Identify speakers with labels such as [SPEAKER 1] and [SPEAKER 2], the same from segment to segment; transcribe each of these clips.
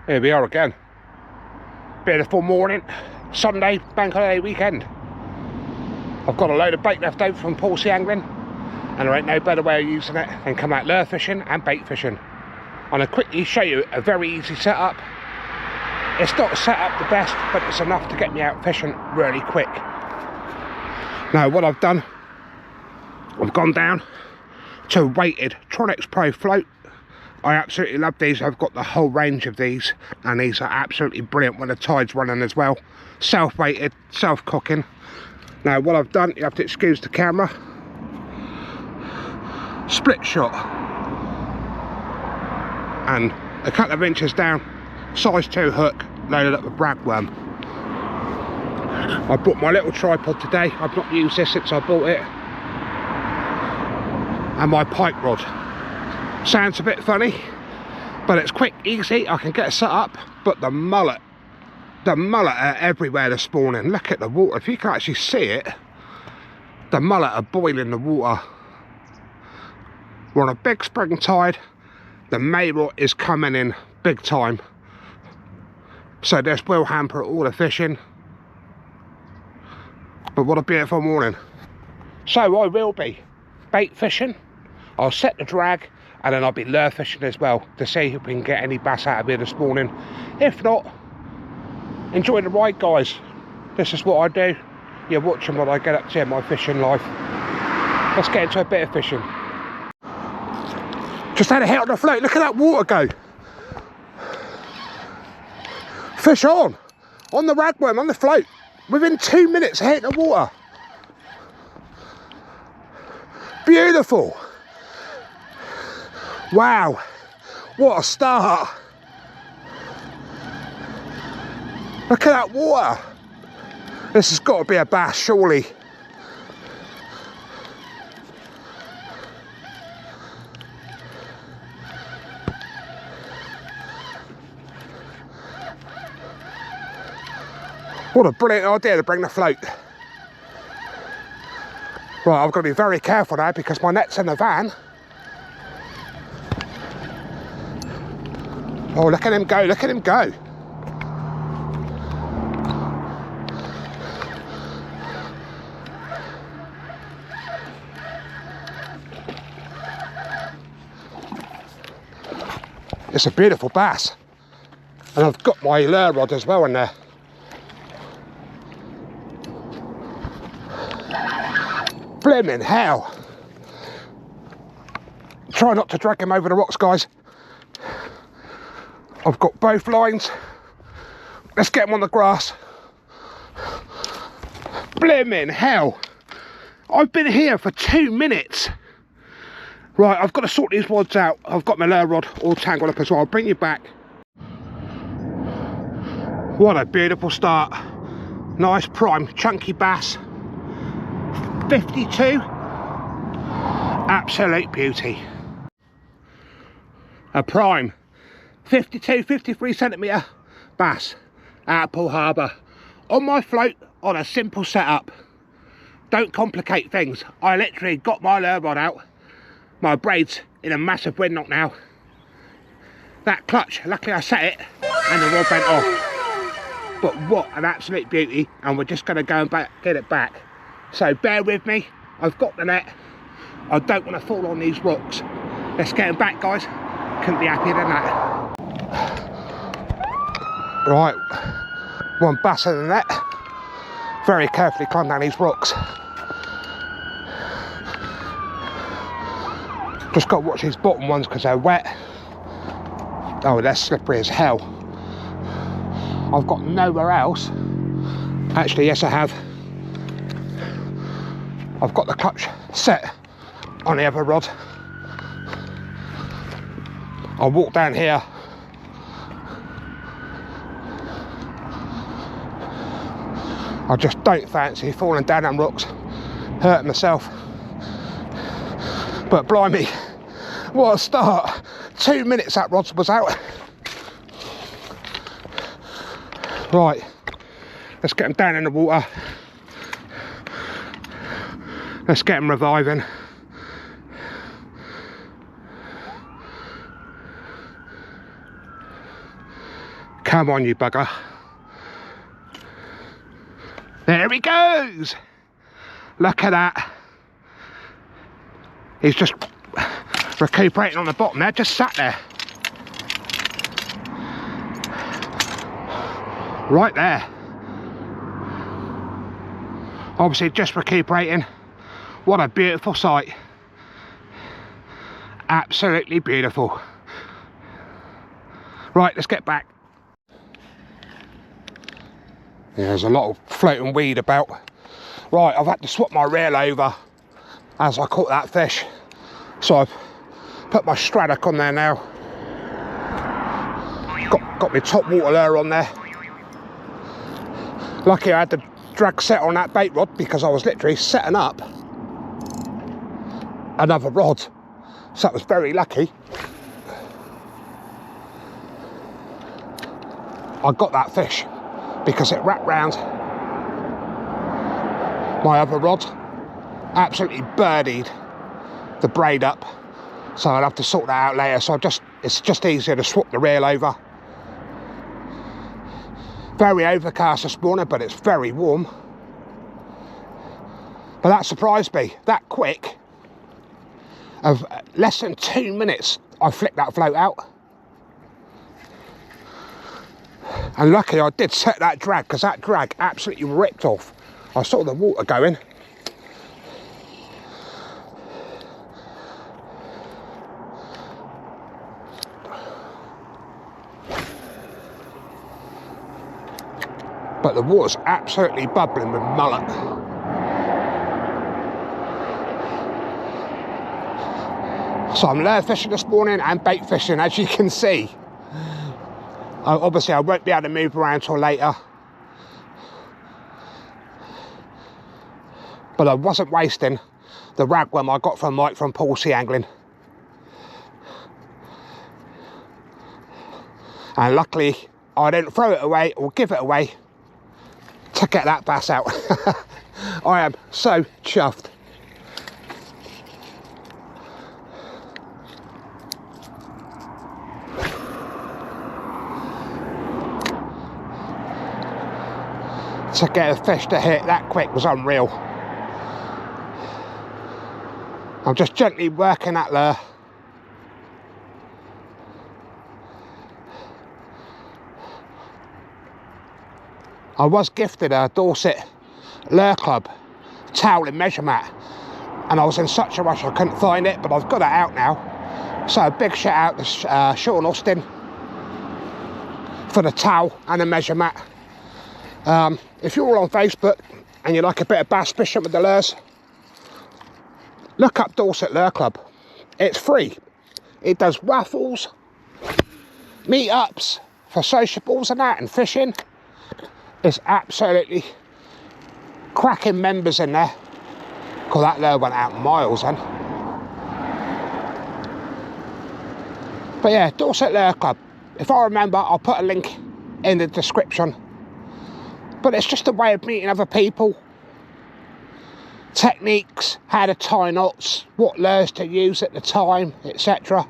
[SPEAKER 1] Here we are again. Beautiful morning, Sunday, bank holiday weekend. I've got a load of bait left over from Poole angling, and there ain't no better way of using it than come out lure fishing and bait fishing. I'm going to quickly show you a very easy setup. It's not set up the best, but it's enough to get me out fishing really quick. Now what I've done, I've gone down to a weighted Tronix Pro float. I absolutely love these. I've got the whole range of these, and these are absolutely brilliant when the tide's running as well. Self-weighted, self-cocking. Now what I've done, you have to excuse the camera, split shot, and a couple of inches down, size 2 hook, loaded up with ragworm. I brought my little tripod today. I've not used this since I bought it, and my pike rod. Sounds a bit funny, but it's quick, easy. I can get it set up. But the mullet are everywhere this morning. Look at the water. If you can actually see it, the mullet are boiling the water. We're on a big spring tide. The mayroot is coming in big time, so this will hamper all the fishing. But what a beautiful morning. So I will be bait fishing. I'll set the drag, and then I'll be lure fishing as well to see if we can get any bass out of here this morning. If not, enjoy the ride, guys. This is what I do. You're watching what I get up to in my fishing life. Let's get into a bit of fishing. Just had a hit on the float. Look at that water go. Fish on the ragworm, on the float. Within 2 minutes of hitting the water. Beautiful. Wow, what a start. Look at that water. This has got to be a bass, surely. What a brilliant idea to bring the float. Right, I've got to be very careful now because my net's in the van. Oh, look at him go, look at him go. It's a beautiful bass. And I've got my lure rod as well in there. Blimmin' hell. Try not to drag him over the rocks, guys. I've got both lines. Let's get him on the grass. Blimmin' hell. I've been here for 2 minutes. Right, I've got to sort these rods out. I've got my lure rod all tangled up as well. I'll bring you back. What a beautiful start. Nice prime, chunky bass. 52. Absolute beauty. A prime. 52, 53 centimetre bass out of Poole Harbour. On my float, on a simple setup. Don't complicate things. I literally got my lure rod out. My braid's in a massive wind knot now. That clutch, luckily I set it and the rod bent off. But what an absolute beauty, and we're just going to go and get it back. So bear with me, I've got the net. I don't want to fall on these rocks. Let's get them back, guys. Couldn't be happier than that. Right, one bass in the net. Very carefully climb down these rocks. Just got to watch these bottom ones because they're wet. Oh, they're slippery as hell. I've got nowhere else. Actually, yes I have. I've got the clutch set on the other rod. I'll walk down here. I just don't fancy falling down them rocks, hurting myself. But blimey, what a start. 2 minutes that rod was out. Right, let's get them down in the water. Let's get them reviving. Come on, you bugger. There he goes. Look at that. He's just recuperating on the bottom there, just sat there. Right there. Obviously just recuperating. What a beautiful sight. Absolutely beautiful. Right, let's get back. Yeah, there's a lot of floating weed about. Right, I've had to swap my reel over as I caught that fish. So I've put my Straddock on there now. Got my top water lure on there. Lucky I had the drag set on that bait rod because I was literally setting up another rod. So that was very lucky. I got that fish because it wrapped round my other rod, absolutely birdied the braid up, so I'll have to sort that out later. So it's just easier to swap the reel over. Very overcast this morning, but it's very warm. But that surprised me, that quick, of less than 2 minutes I flicked that float out. And luckily I did set that drag, because that drag absolutely ripped off. I saw the water going. But the water's absolutely bubbling with mullet. So I'm lure fishing this morning and bait fishing, as you can see. Obviously I won't be able to move around till later, but I wasn't wasting the ragworm I got from Mike from Poole Angling. And luckily I didn't throw it away or give it away to get that bass out. I am so chuffed. To get a fish to hit that quick was unreal. I'm just gently working that lure. I was gifted a Dorset Lure Club towel and measure mat, and I was in such a rush I couldn't find it, but I've got it out now. So a big shout out to Sean Austin for the towel and the measure mat. If you're all on Facebook and you like a bit of bass fishing with the lures, look up Dorset Lure Club. It's free. It does raffles, meetups for sociables and that, and fishing. It's absolutely cracking members in there. Because that lure went out miles then. But yeah, Dorset Lure Club. If I remember, I'll put a link in the description. But it's just a way of meeting other people. Techniques, how to tie knots, what lures to use at the time, etc.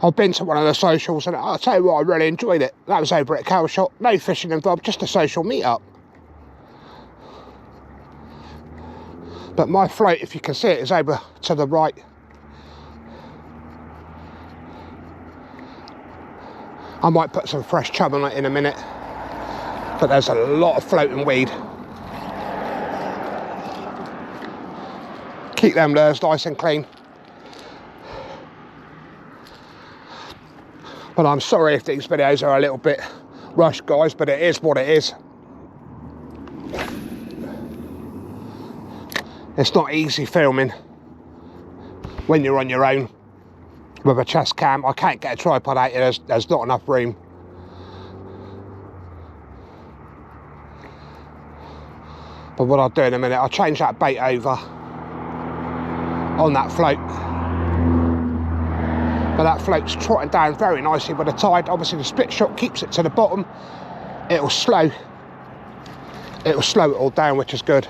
[SPEAKER 1] I've been to one of the socials and I'll tell you what, I really enjoyed it. That was over at Cow Shop. No fishing involved, just a social meet-up. But my float, if you can see it, is over to the right. I might put some fresh chum on it in a minute, but there's a lot of floating weed. Keep them lures nice and clean. But I'm sorry if these videos are a little bit rushed, guys, but it is what it is. It's not easy filming when you're on your own with a chest cam. I can't get a tripod out here, there's not enough room. But what I'll do in a minute, I'll change that bait over on that float. But that float's trotting down very nicely with the tide. Obviously the split shot keeps it to the bottom. It'll slow it all down, which is good.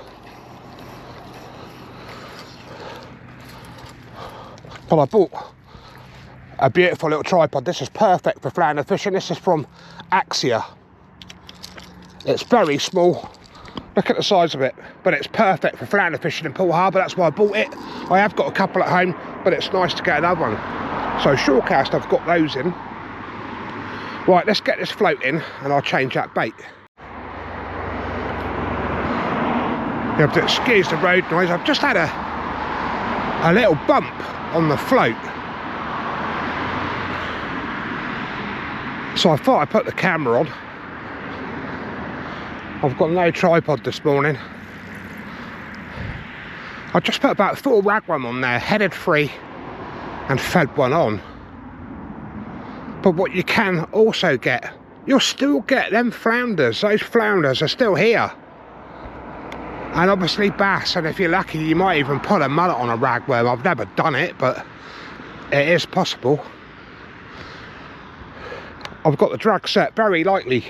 [SPEAKER 1] But I bought a beautiful little tripod. This is perfect for flounder fishing. This is from Axia. It's very small. Look at the size of it, but it's perfect for flounder fishing in Poole Harbour. That's why I bought it. I have got a couple at home, but it's nice to get another one. So Shorecast, I've got those in. Right, let's get this floating and I'll change that bait. You have to excuse the road noise. I've just had a little bump on the float. So I thought I'd put the camera on. I've got no tripod this morning. I just put about 4 ragworm on there, headed free and fed one on. But what you can also get, you'll still get them flounders. Those flounders are still here. And obviously bass, and if you're lucky you might even put a mullet on a ragworm. I've never done it, but it is possible. I've got the drag set very lightly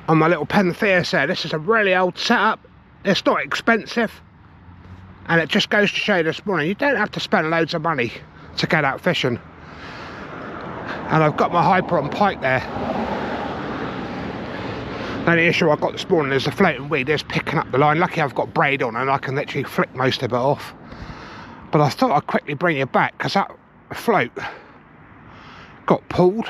[SPEAKER 1] on my little Panthea set. This is a really old setup. It's not expensive, and it just goes to show you this morning, you don't have to spend loads of money to get out fishing. And I've got my hyper on pike there. The only issue I've got this morning is the floating weed is picking up the line. Lucky I've got braid on and I can literally flick most of it off. But I thought I'd quickly bring you back because that float got pulled.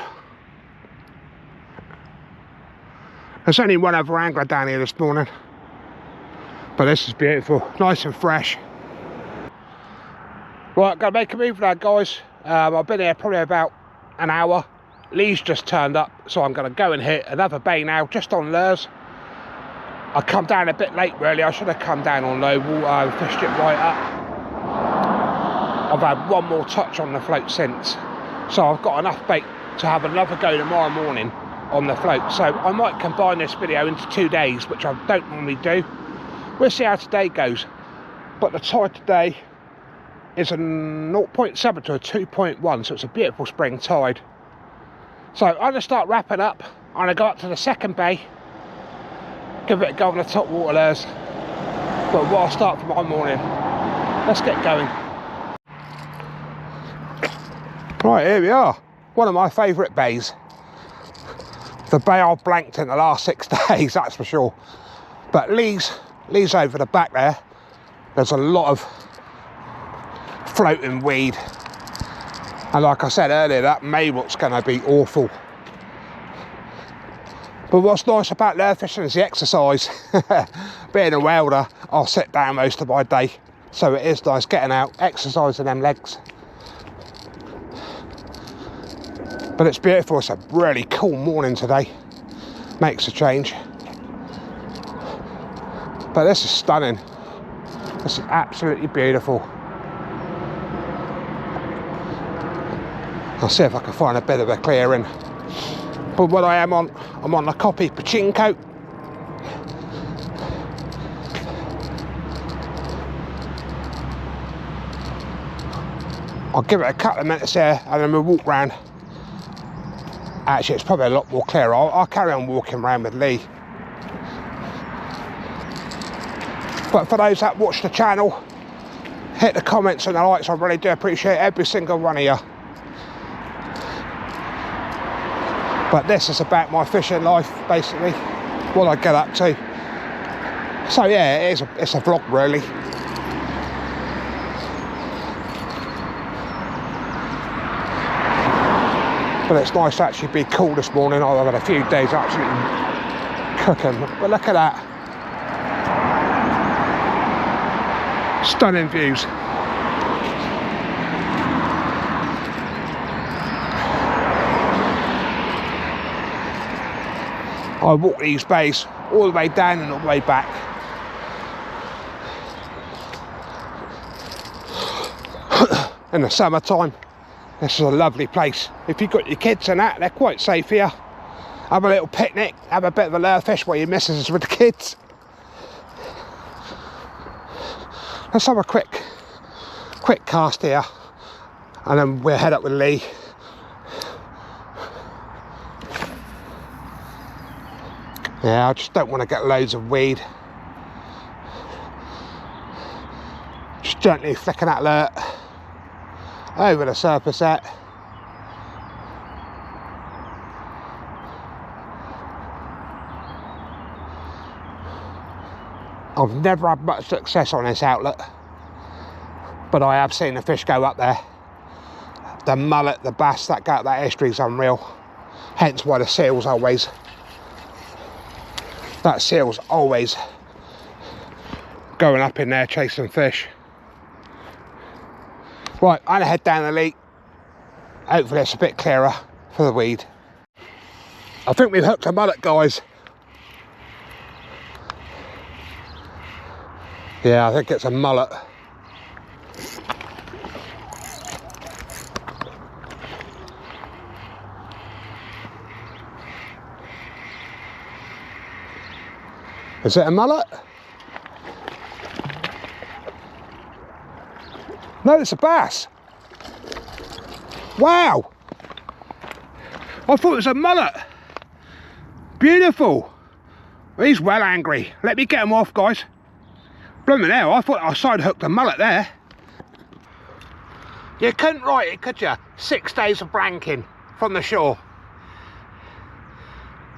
[SPEAKER 1] There's only one other angler down here this morning, but this is beautiful, nice and fresh. Right, gonna make a move now, guys. I've been here probably about an hour. Lee's just turned up, so I'm gonna go and hit another bay now, just on lures. I come down a bit late really. I should have come down on low water and fished it right up. I've had one more touch on the float since, so I've got enough bait to have another go tomorrow morning on the float. So I might combine this video into 2 days, which I don't normally do. We'll see how today goes, but the tide today is a 0.7 to a 2.1, so it's a beautiful spring tide. So I'm going to start wrapping up. I'm going to go up to the second bay, give it a go on the top water lures, but what I'll start for my morning. Let's get going. Right, here we are, one of my favourite bays. The bay I've blanked in the last 6 days, that's for sure. But Lee's over the back there. There's a lot of floating weed. And like I said earlier, that Maywat's going to be awful. But what's nice about lure fishing is the exercise. Being a welder, I'll sit down most of my day. So it is nice getting out, exercising them legs. But it's beautiful. It's a really cool morning today. Makes a change. But this is stunning. This is absolutely beautiful. I'll see if I can find a bit of a clearing. But what I am on, I'm on the Copy Pachinko. I'll give it a couple of minutes here and then we'll walk round. Actually, it's probably a lot more clear. I'll carry on walking around with Lee. But for those that watch the channel, hit the comments and the likes. I really do appreciate every single one of you. But this is about my fishing life, basically, what I get up to. So yeah, it's a vlog really. But it's nice to actually be cool this morning. I've had a few days absolutely cooking. But look at that. Stunning views. I walk these bays all the way down and all the way back. In the summertime, this is a lovely place. If you've got your kids and that, they're quite safe here. Have a little picnic, have a bit of a lure fish while your missus is with the kids. Let's have a quick cast here, and then we'll head up with Lee. Yeah, I just don't want to get loads of weed. Just gently flicking that lure over the surface there. I've never had much success on this outlet, but I have seen the fish go up there. The mullet, the bass that go up that estuary is unreal. Hence why the seal's always, that seal's always going up in there chasing fish. Right, I'm gonna head down the leak. Hopefully it's a bit clearer for the weed. I think we've hooked a mullet, guys. Yeah, I think it's a mullet. Is it a mullet? No, it's a bass. Wow. I thought it was a mullet. Beautiful. He's well angry. Let me get him off, guys. Blooming hell, I thought I side hooked a mullet there. You couldn't write it, could you? 6 days of branking from the shore.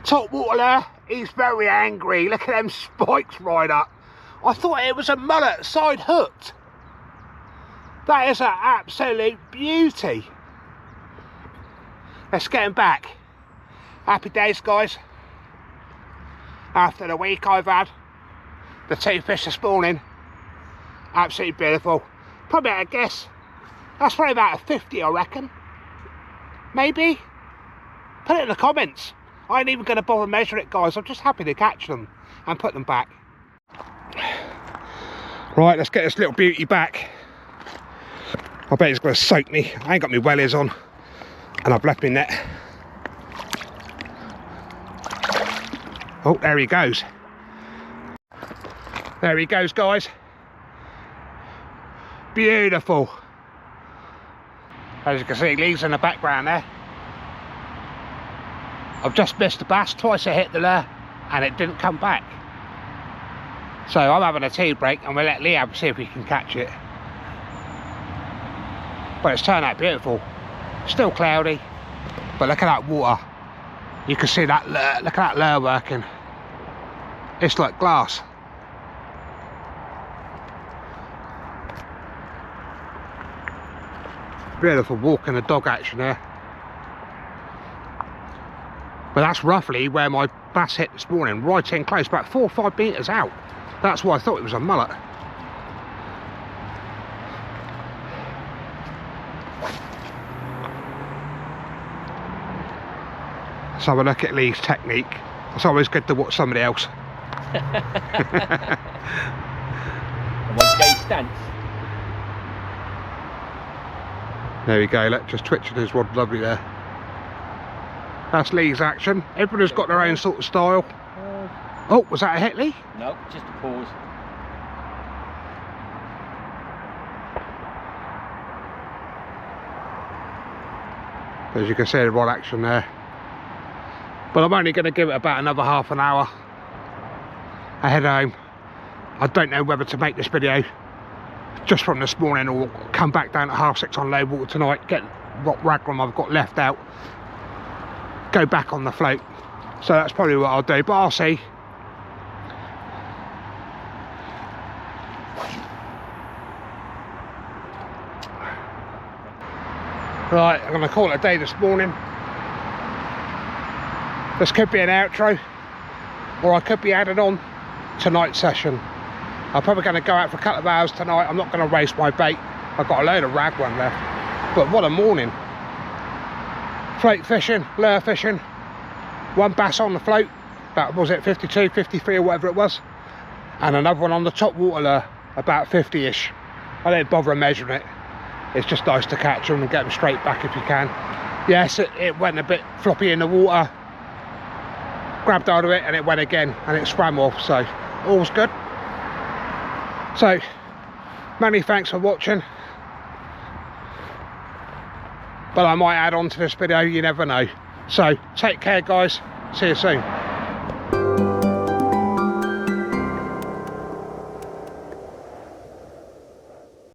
[SPEAKER 1] Top water there, he's very angry. Look at them spikes right up. I thought it was a mullet side hooked. That is an absolute beauty. Let's get him back. Happy days, guys. After the week I've had, the 2 fish this morning, absolutely beautiful. Probably, I guess, that's probably about a 50, I reckon. Maybe. Put it in the comments. I ain't even going to bother measuring it, guys. I'm just happy to catch them and put them back. Right, let's get this little beauty back. I bet it's going to soak me. I ain't got my wellies on, and I've left my net. Oh, there he goes. There he goes, guys. Beautiful. As you can see, leaves in the background there. I've just missed the bass. Twice I hit the lure and it didn't come back. So I'm having a tea break and we'll let Liam see if we can catch it. But it's turned out beautiful. Still cloudy, but look at that water. You can see that lure. Look at that lure working. It's like glass. Beautiful walking the dog action there. But that's roughly where my bass hit this morning, right in close, about 4 or 5 metres out. That's why I thought it was a mullet. Let's have a look at Lee's technique. It's always good to watch somebody else.
[SPEAKER 2] One day stance.
[SPEAKER 1] There we go, look, just twitching his rod lovely there. That's Lee's action. Everybody's got their own sort of style. Oh, was that a hit, Lee?
[SPEAKER 2] No, just a pause.
[SPEAKER 1] As you can see, the rod action there. But I'm only going to give it about another half an hour. I head home. I don't know whether to make this video just from this morning or come back down at 6:30 on low water tonight, get what raglan I've got left out, go back on the float. So that's probably what I'll do, but I'll see. Right, I'm going to call it a day this morning. This could be an outro, or I could be adding on tonight's session. I'm probably going to go out for a couple of hours tonight. I'm not going to waste my bait. I've got a load of raglan left. But what a morning. Float fishing, lure fishing. 1 bass on the float. That was it, 52, 53 or whatever it was. And another one on the top water lure, about 50-ish. I don't bother measuring it. It's just nice to catch them and get them straight back if you can. Yes, it went a bit floppy in the water. Grabbed hold of it and it went again and it swam off, so all's good. So, many thanks for watching. But I might add on to this video, you never know. So, take care guys, see you soon.